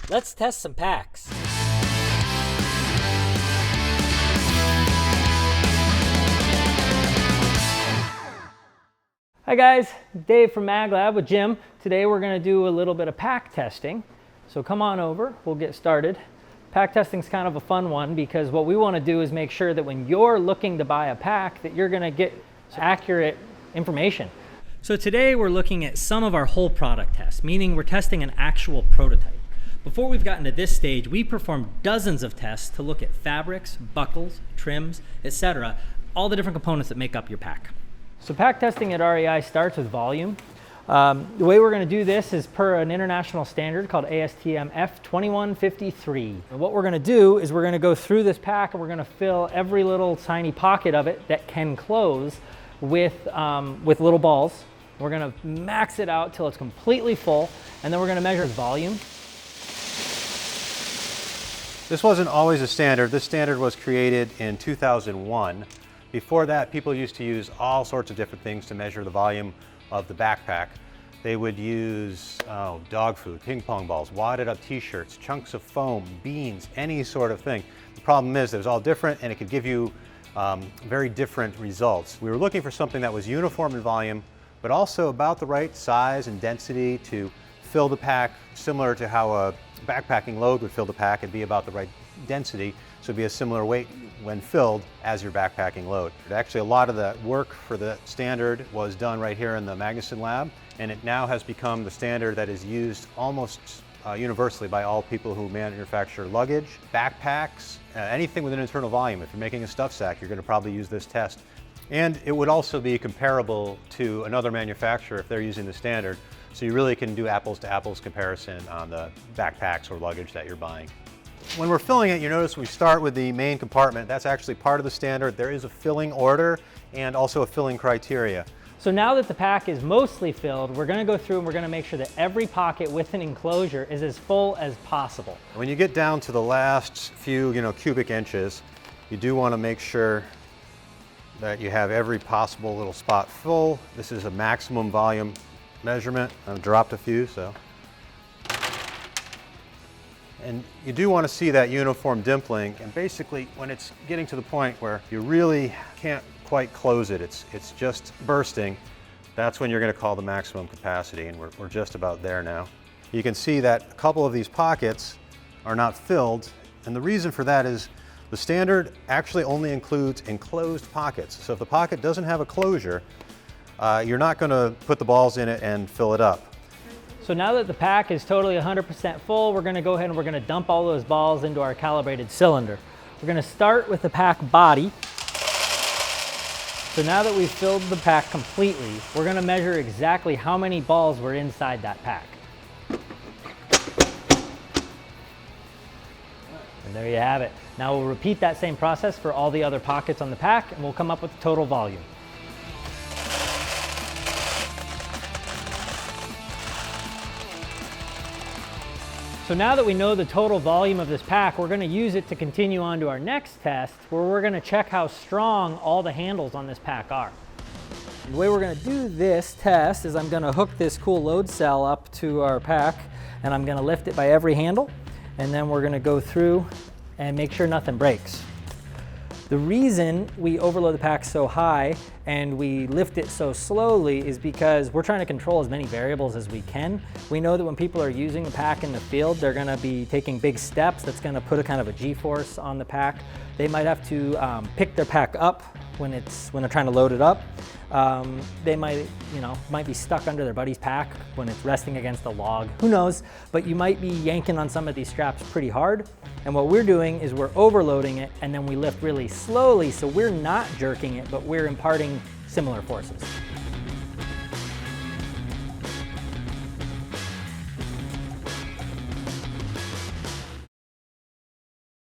Let's test some packs. Hi guys, Dave from MagLab with Jim. Today we're going to do a little bit of pack testing. So come on over, we'll get started. Pack testing is kind of a fun one because what we want to do is make sure that when you're looking to buy a pack that you're going to get accurate information. So today we're looking at some of our whole product tests, meaning we're testing an actual prototype. Before we've gotten to this stage, we performed dozens of tests to look at fabrics, buckles, trims, etc., all the different components that make up your pack. So pack testing at REI starts with volume. The way we're going to do this is per an international standard called ASTM F2153. And what we're going to do is we're going to go through this pack and we're going to fill every little tiny pocket of it that can close with little balls. We're going to max it out till it's completely full, and then we're going to measure volume. This wasn't always a standard. This standard was created in 2001. Before that, people used to use all sorts of different things to measure the volume of the backpack. They would use dog food, ping pong balls, wadded up t-shirts, chunks of foam, beans, any sort of thing. The problem is it was all different and it could give you very different results. We were looking for something that was uniform in volume, but also about the right size and density to fill the pack, similar to how a backpacking load would fill the pack and be about the right density, so it'd be a similar weight when filled as your backpacking load. Actually, a lot of the work for the standard was done right here in the Magnusson lab, and it now has become the standard that is used almost universally by all people who manufacture luggage, backpacks, anything with an internal volume. If you're making a stuff sack, you're going to probably use this test. And it would also be comparable to another manufacturer if they're using the standard, so you really can do apples to apples comparison on the backpacks or luggage that you're buying. When we're filling it, you notice we start with the main compartment. That's actually part of the standard. There is a filling order and also a filling criteria. So now that the pack is mostly filled, we're going to go through and we're going to make sure that every pocket with an enclosure is as full as possible. When you get down to the last few cubic inches, you do want to make sure that you have every possible little spot full. This is a maximum volume measurement. I've dropped a few, so. And you do want to see that uniform dimpling, and basically when it's getting to the point where you really can't quite close it, it's just bursting, that's when you're going to call the maximum capacity, and we're just about there now. You can see that a couple of these pockets are not filled, and the reason for that is the standard actually only includes enclosed pockets. So if the pocket doesn't have a closure, you're not going to put the balls in it and fill it up. So now that the pack is totally 100% full, we're going to go ahead and we're going to dump all those balls into our calibrated cylinder. We're going to start with the pack body. So now that we've filled the pack completely, we're going to measure exactly how many balls were inside that pack. And there you have it. Now we'll repeat that same process for all the other pockets on the pack, and we'll come up with the total volume. So now that we know the total volume of this pack, we're going to use it to continue on to our next test, where we're going to check how strong all the handles on this pack are. The way we're going to do this test is I'm going to hook this cool load cell up to our pack, and I'm going to lift it by every handle, and then we're going to go through and make sure nothing breaks. The reason we overload the pack so high and we lift it so slowly is because we're trying to control as many variables as we can. We know that when people are using the pack in the field, they're going to be taking big steps. That's going to put a kind of a G-force on the pack. They might have to pick their pack up when they're trying to load it up. They might be stuck under their buddy's pack when it's resting against a log. Who knows? But you might be yanking on some of these straps pretty hard. And what we're doing is we're overloading it, and then we lift really slowly, so we're not jerking it, but we're imparting similar forces.